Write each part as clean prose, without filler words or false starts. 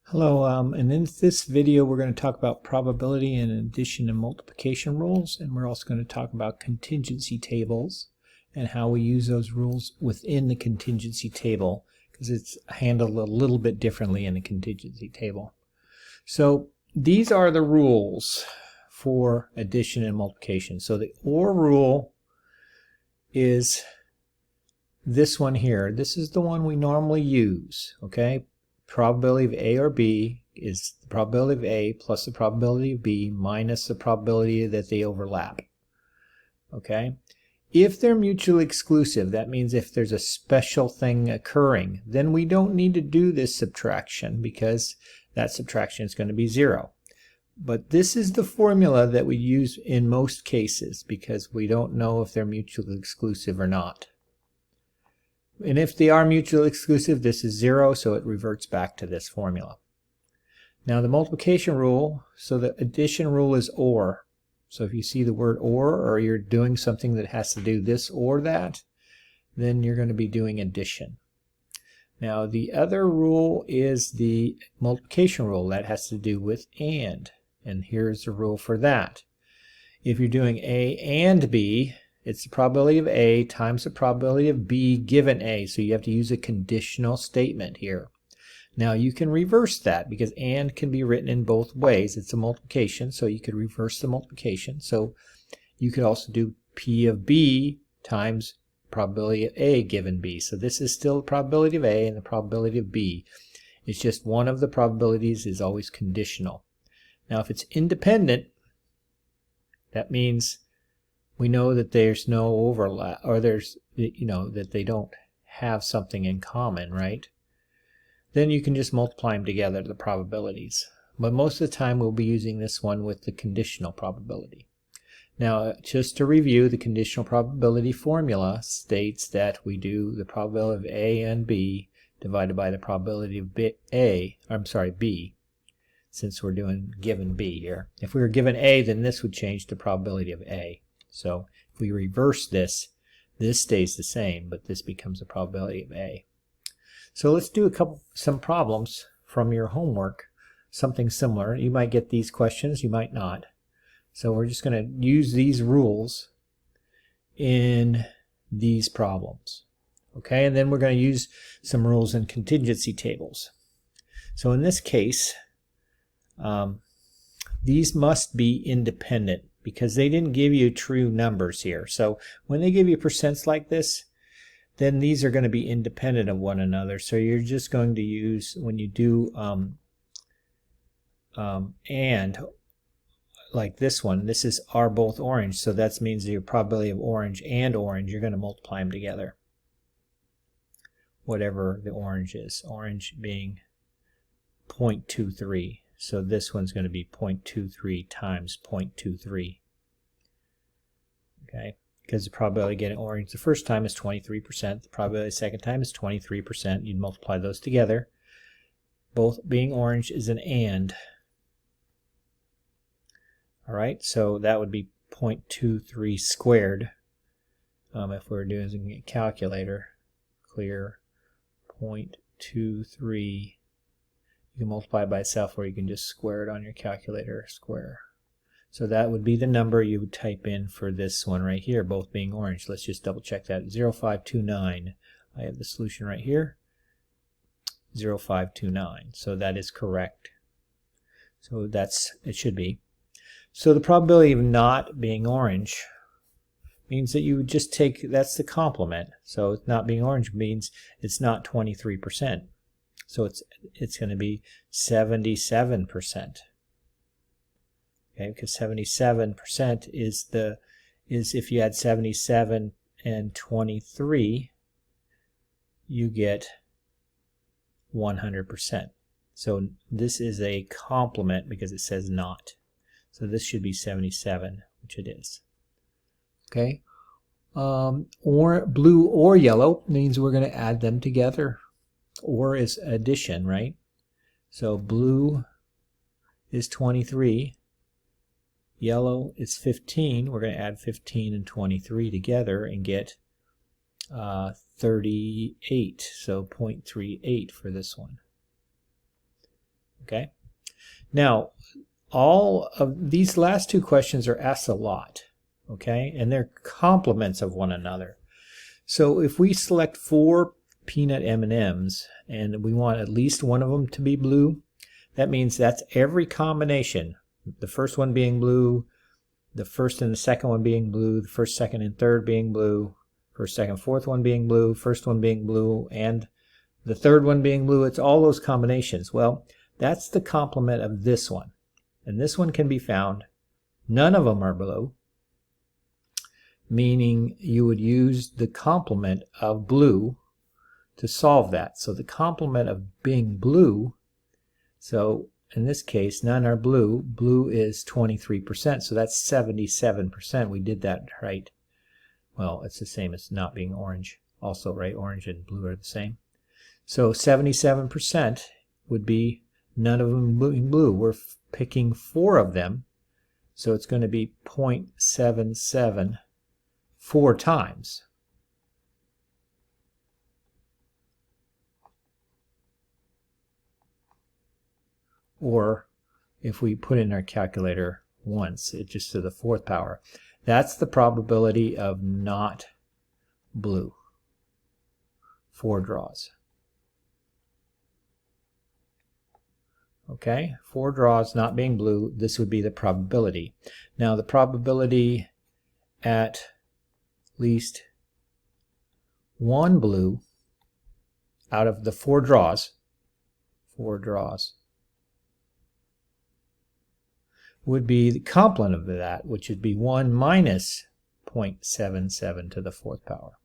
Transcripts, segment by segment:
Hello, and in this video we're going to talk about probability and addition and multiplication rules, and we're also going to talk about contingency tables and how we use those rules within the contingency table, because it's handled a little bit differently in a contingency table. So these are the rules for addition and multiplication. So the OR rule is this one here. This is the one we normally use, okay? Probability of A or B is the probability of A plus the probability of B minus the probability that they overlap. Okay? If they're mutually exclusive, that means if there's a special thing occurring, then we don't need to do this subtraction because that subtraction is going to be 0. But this is the formula that we use in most cases because we don't know if they're mutually exclusive or not. And if they are mutually exclusive, this is 0, so it reverts back to this formula. Now the multiplication rule, so the addition rule is OR. So if you see the word or you're doing something that has to do this or that, then you're going to be doing addition. Now the other rule is the multiplication rule. That has to do with and here's the rule for that. If you're doing A and B, it's the probability of A times the probability of B given A. So you have to use a conditional statement here. Now you can reverse that because and can be written in both ways. It's a multiplication, so you could reverse the multiplication. So you could also do P of B times probability of A given B. So this is still the probability of A and the probability of B. It's just one of the probabilities is always conditional. Now if it's independent, that means we know that there's no overlap, or there's, that they don't have something in common, right? Then you can just multiply them together, the probabilities. But most of the time we'll be using this one with the conditional probability. Now, just to review, the conditional probability formula states that we do the probability of A and B divided by the probability of B, since we're doing given B here. If we were given A, then this would change to probability of A. So if we reverse this, this stays the same, but this becomes the probability of A. So let's do some problems from your homework, something similar. You might get these questions, you might not. So we're just going to use these rules in these problems. Okay, and then we're going to use some rules in contingency tables. So in this case, these must be independent, because they didn't give you true numbers here. So when they give you percents like this, then these are going to be independent of one another. So you're just going to use, when you do and, like this one, this is are both orange, so that means your probability of orange and orange, you're going to multiply them together. Whatever the orange is, orange being 0.23. So this one's going to be 0.23 times 0.23. Okay, because the probability of getting orange the first time is 23%. The probability the second time is 23%. You'd multiply those together. Both being orange is an and. All right, so that would be 0.23 squared. If we're doing a calculator, clear 0.23. You can multiply it by itself, or you can just square it on your calculator, square. So that would be the number you would type in for this one right here, both being orange. Let's just double check that. 0529. I have the solution right here. 0529. So that is correct. So it should be. So the probability of not being orange means that you would just take, that's the complement. So not being orange means it's not 23%. So it's going to be 77%. Okay, because 77% is if you add 77 and 23, you get 100%. So this is a complement because it says not. So this should be 77, which it is. Okay, or blue or yellow means we're going to add them together. Or is addition, right? So blue is 23, yellow is 15. We're going to add 15 and 23 together and get 38. So 0.38 for this one. Okay. Now, all of these last two questions are asked a lot. Okay, and they're complements of one another. So if we select 4 peanut M&Ms and we want at least one of them to be blue, that means that's every combination. The first one being blue, the first and the second one being blue, the first, second, and third being blue, first, second, fourth one being blue, first one being blue, and the third one being blue. It's all those combinations. Well, that's the complement of this one. And this one can be found. None of them are blue, meaning you would use the complement of blue to solve that. So the complement of being blue, so in this case, none are blue. Blue is 23%, so that's 77%. We did that right. Well, it's the same as not being orange. Also, right, orange and blue are the same. So 77% would be none of them being blue. We're picking 4 of them, so it's going to be 0.77 4 times. Or if we put in our calculator once, it just to the 4th power. That's the probability of not blue. 4 draws. Okay, 4 draws not being blue, this would be the probability. Now the probability at least 1 blue out of the 4 draws, would be the complement of that, which would be 1 minus 0.77 to the 4th power.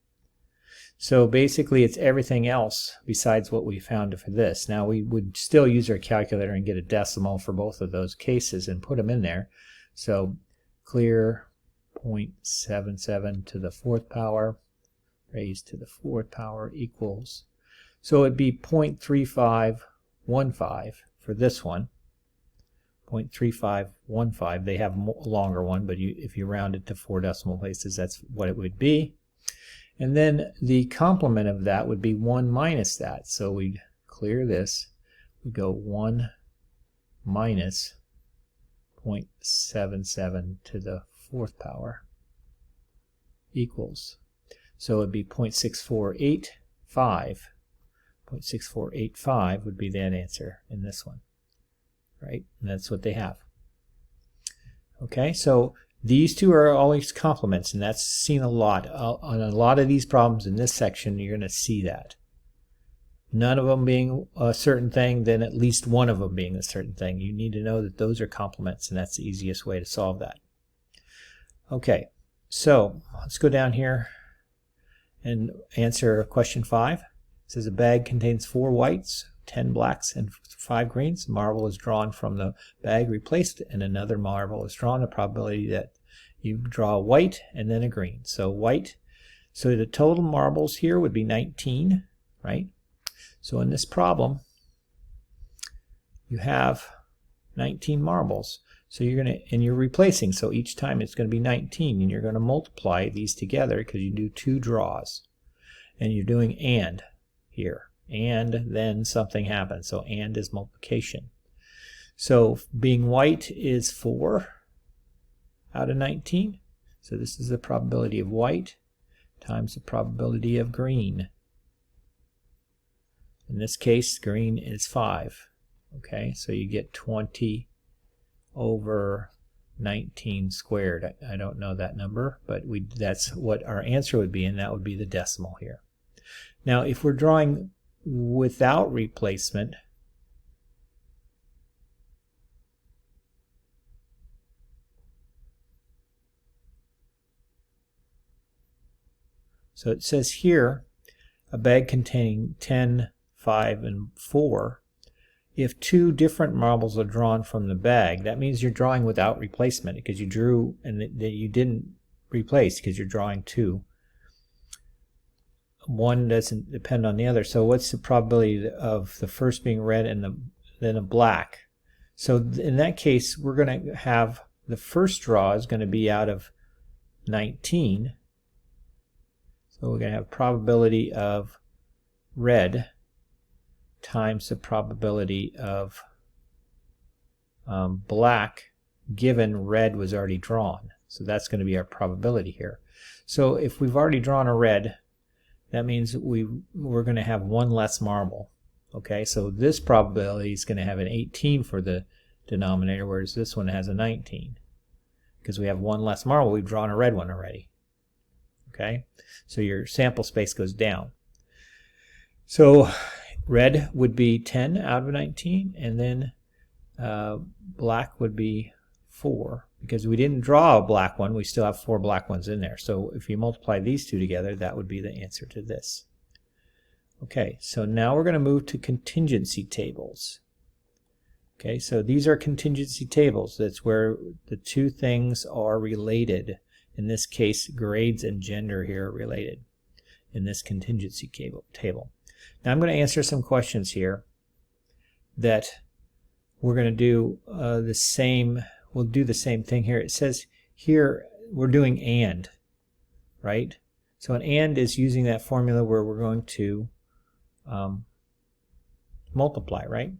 So basically it's everything else besides what we found for this. Now we would still use our calculator and get a decimal for both of those cases and put them in there. So clear 0.77 to the 4th power raised to the 4th power equals, so it'd be 0.3515 for this one. 0.3515. They have a longer one, but if you round it to 4 decimal places, that's what it would be. And then the complement of that would be 1 minus that. So we'd clear this. We go 1 minus 0.77 to the 4th power equals. So it would be 0.6485. 0.6485 would be that answer in this one. Right? And that's what they have. Okay, so these two are always complements, and that's seen a lot. On a lot of these problems in this section, you're going to see that. None of them being a certain thing, then at least one of them being a certain thing. You need to know that those are complements, and that's the easiest way to solve that. Okay, so let's go down here and answer question 5. It says a bag contains 4 whites, 10 blacks, and 5 greens. A marble is drawn from the bag, replaced, and another marble is drawn. The probability that you draw a white and then a green. So white. So the total marbles here would be 19, right? So in this problem, you have 19 marbles. So you're going to, and you're replacing. So each time it's going to be 19, and you're going to multiply these together because you do 2 draws, and you're doing and here. And then something happens. So and is multiplication. So being white is 4 out of 19. So this is the probability of white times the probability of green. In this case, green is 5. Okay, so you get 20 over 19 squared. I don't know that number, but that's what our answer would be, and that would be the decimal here. Now, if we're drawing without replacement, so it says here a bag containing 10, 5, and 4. If 2 different marbles are drawn from the bag, that means you're drawing without replacement because you drew and that you didn't replace because you're drawing 2. One doesn't depend on the other. So what's the probability of the first being red and then a black? So in that case, we're going to have the first draw is going to be out of 19. So we're going to have probability of red times the probability of black given red was already drawn. So that's going to be our probability here. So if we've already drawn a red, that means we're going to have one less marble. Okay, so this probability is going to have an 18 for the denominator, whereas this one has a 19. Because we have one less marble, we've drawn a red one already. Okay, so your sample space goes down. So red would be 10 out of 19, and then black would be 4. Because we didn't draw a black one, we still have 4 black ones in there. So if you multiply these two together, that would be the answer to this. Okay, so now we're going to move to contingency tables. Okay, so these are contingency tables. That's where the two things are related. In this case, grades and gender here are related in this contingency table. Now I'm going to answer some questions here that we're going to do the same. We'll do the same thing here. It says here we're doing AND, right? So an AND is using that formula where we're going to multiply, right?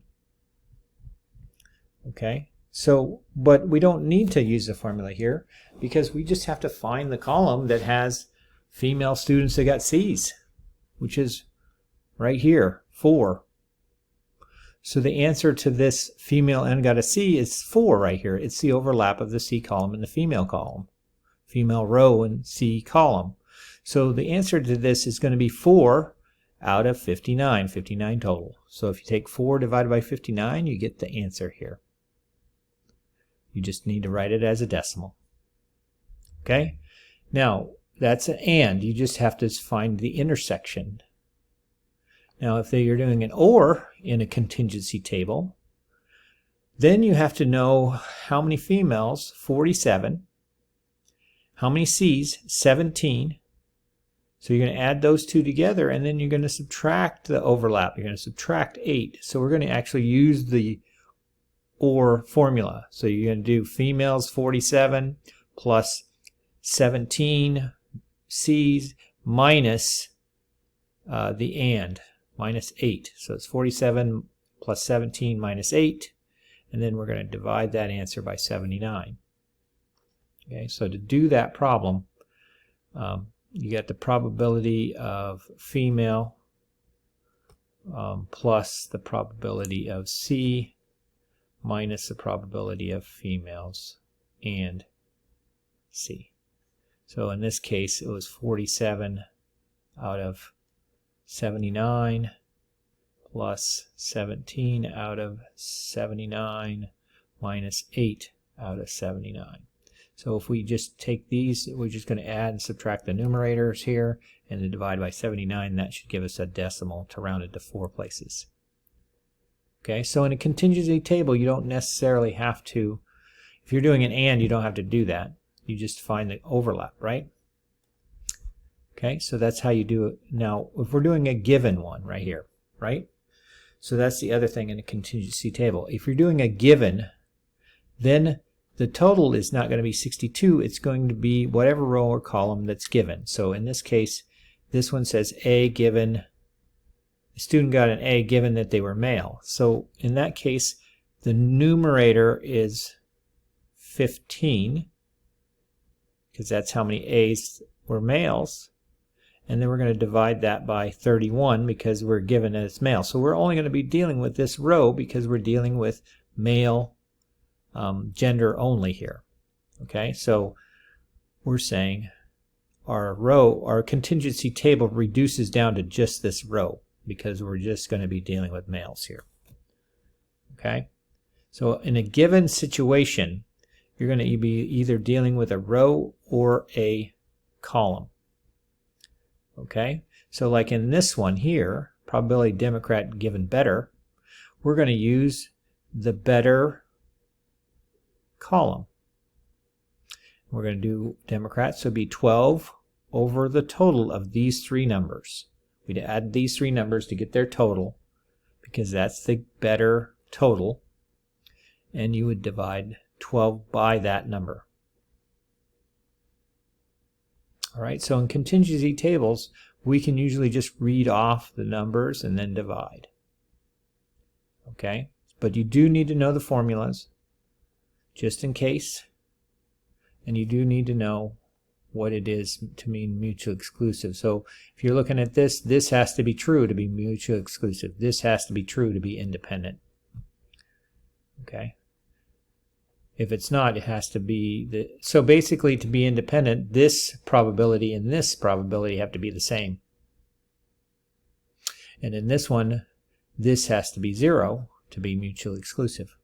Okay, so but we don't need to use the formula here because we just have to find the column that has female students that got C's, which is right here, 4. So the answer to this female N got a C is 4 right here. It's the overlap of the C column and the female column, female row and C column. So the answer to this is going to be 4 out of 59, 59 total. So if you take 4 divided by 59, you get the answer here. You just need to write it as a decimal. Okay? Now, that's an AND. You just have to find the intersection. Now, if you're doing an OR in a contingency table, then you have to know how many females, 47, how many C's, 17. So you're going to add those two together, and then you're going to subtract the overlap. You're going to subtract 8. So we're going to actually use the OR formula. So you're going to do females 47 plus 17 C's minus the AND, minus 8. So it's 47 plus 17 minus 8. And then we're going to divide that answer by 79. Okay, so to do that problem, you get the probability of female plus the probability of C minus the probability of females and C. So in this case, it was 47 out of 79 plus 17 out of 79 minus 8 out of 79. So if we just take these, we're just going to add and subtract the numerators here and then divide by 79. That should give us a decimal to round it to 4 places. Okay, so in a contingency table, you don't necessarily have to, if you're doing an AND, you don't have to do that. You just find the overlap, right? Okay, so that's how you do it. Now, if we're doing a given one right here, right? So that's the other thing in a contingency table. If you're doing a given, then the total is not going to be 62. It's going to be whatever row or column that's given. So in this case, this one says A given, the student got an A given that they were male. So in that case, the numerator is 15, because that's how many A's were males. And then we're going to divide that by 31 because we're given that it's male. So we're only going to be dealing with this row because we're dealing with male gender only here. Okay, so we're saying our contingency table reduces down to just this row because we're just going to be dealing with males here. Okay, so in a given situation, you're going to be either dealing with a row or a column. Okay, so like in this one here, probability Democrat given better, we're going to use the better column. We're going to do Democrat, so it'd be 12 over the total of these 3 numbers. We'd add these 3 numbers to get their total because that's the better total, and you would divide 12 by that number. All right, so in contingency tables, we can usually just read off the numbers and then divide. Okay, but you do need to know the formulas. just in case. And you do need to know what it is to mean mutually exclusive. So if you're looking at this, this has to be true to be mutually exclusive. This has to be true to be independent. Okay. If it's not, it has to be so basically, to be independent, this probability and this probability have to be the same. And in this one, this has to be 0 to be mutually exclusive.